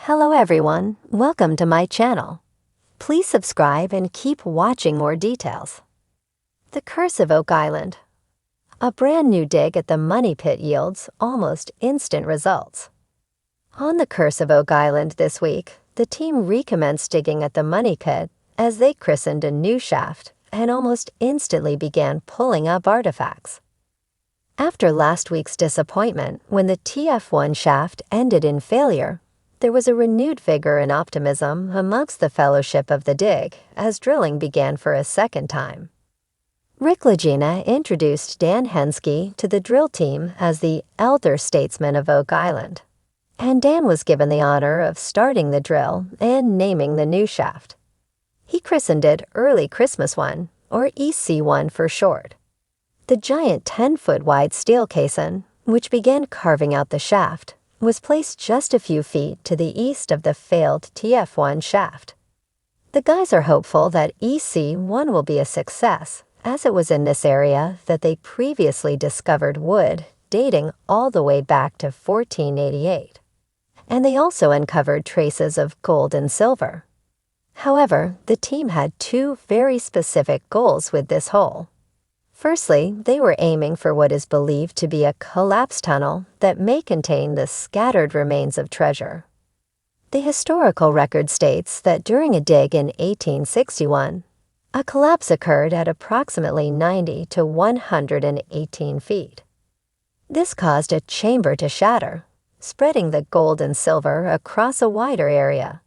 Hello everyone, welcome to my channel. Please subscribe and keep watching more details. The Curse of Oak Island. A brand new dig at the Money Pit yields almost instant results. On the Curse of Oak Island this week, the team recommenced digging at the Money Pit as they christened a new shaft and almost instantly began pulling up artifacts. After last week's disappointment when the TF1 shaft ended in failure, there was a renewed vigor and optimism amongst the fellowship of the dig as drilling began for a second time. Rick Lagina introduced Dan Henske to the drill team as the elder statesman of Oak Island, and Dan was given the honor of starting the drill and naming the new shaft. He christened it Early Christmas One, or EC1 for short. The giant 10-foot wide steel caisson, which began carving out the shaft, was placed just a few feet to the east of the failed TF1 shaft. The guys are hopeful that EC1 will be a success, as it was in this area that they previously discovered wood dating all the way back to 1488. And they also uncovered traces of gold and silver. However, the team had two very specific goals with this hole. Firstly, they were aiming for what is believed to be a collapsed tunnel that may contain the scattered remains of treasure. The historical record states that during a dig in 1861, a collapse occurred at approximately 90 to 118 feet. This caused a chamber to shatter, spreading the gold and silver across a wider area.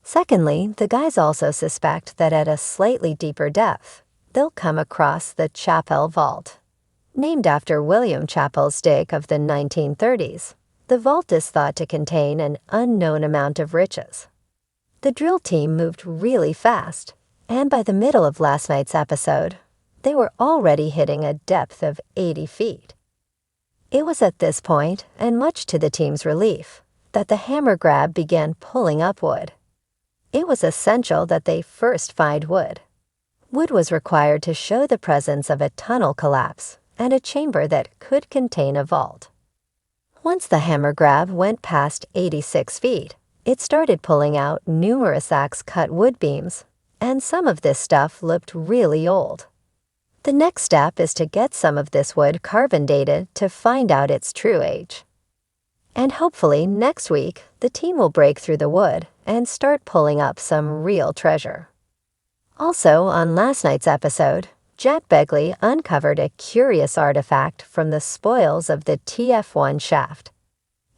Secondly, the guys also suspect that at a slightly deeper depth, they'll come across the Chappell Vault. Named after William Chappell's dig of the 1930s, the vault is thought to contain an unknown amount of riches. The drill team moved really fast, and by the middle of last night's episode, they were already hitting a depth of 80 feet. It was at this point, and much to the team's relief, that the hammer grab began pulling up wood. It was essential that they first find wood. Wood was required to show the presence of a tunnel collapse and a chamber that could contain a vault. Once the hammer grab went past 86 feet, it started pulling out numerous axe-cut wood beams, and some of this stuff looked really old. The next step is to get some of this wood carbon dated to find out its true age. And hopefully next week, the team will break through the wood and start pulling up some real treasure. Also, on last night's episode, Jack Begley uncovered a curious artifact from the spoils of the TF1 shaft.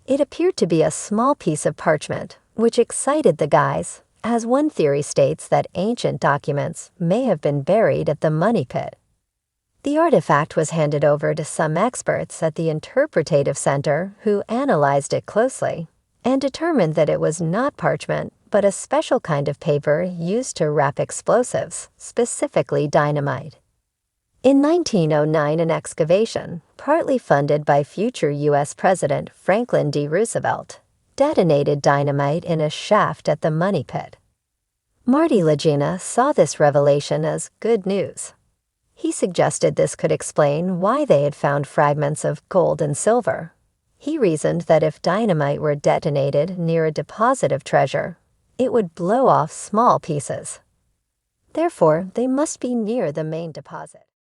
It appeared to be a small piece of parchment, which excited the guys, as one theory states that ancient documents may have been buried at the Money Pit. The artifact was handed over to some experts at the Interpretative Center who analyzed it closely and determined that it was not parchment, but a special kind of paper used to wrap explosives, specifically dynamite. In 1909, an excavation, partly funded by future U.S. President Franklin D. Roosevelt, detonated dynamite in a shaft at the Money Pit. Marty Lagina saw this revelation as good news. He suggested this could explain why they had found fragments of gold and silver. He reasoned that if dynamite were detonated near a deposit of treasure, it would blow off small pieces. Therefore, they must be near the main deposit.